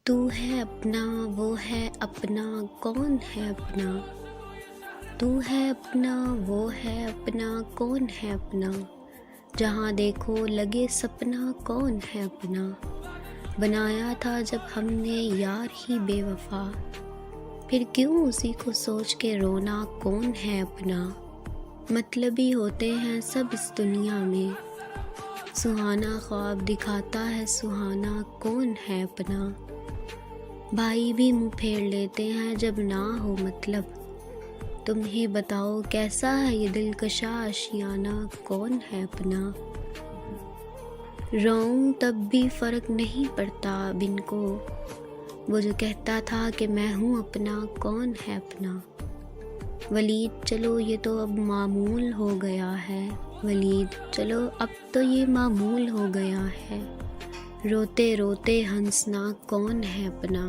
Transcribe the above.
تو ہے اپنا وہ ہے اپنا کون ہے اپنا، تو ہے اپنا وہ ہے اپنا کون ہے اپنا، جہاں دیکھو لگے سپنا کون ہے اپنا، بنایا تھا جب ہم نے یار ہی بے وفا، پھر کیوں اسی کو سوچ کے رونا کون ہے اپنا، مطلبی ہوتے ہیں سب اس دنیا میں، سہانا خواب دکھاتا ہے سہانا کون ہے اپنا، بھائی بھی منہ پھیر لیتے ہیں جب نہ ہو مطلب، تم ہی بتاؤ کیسا ہے یہ دلکشا آشیانہ کون ہے اپنا، روؤں تب بھی فرق نہیں پڑتا اب ان کو، وہ جو کہتا تھا کہ میں ہوں اپنا کون ہے اپنا، ولید چلو یہ تو اب معمول ہو گیا ہے، ولید چلو اب تو یہ معمول ہو گیا ہے، روتے روتے ہنسنا کون ہے اپنا۔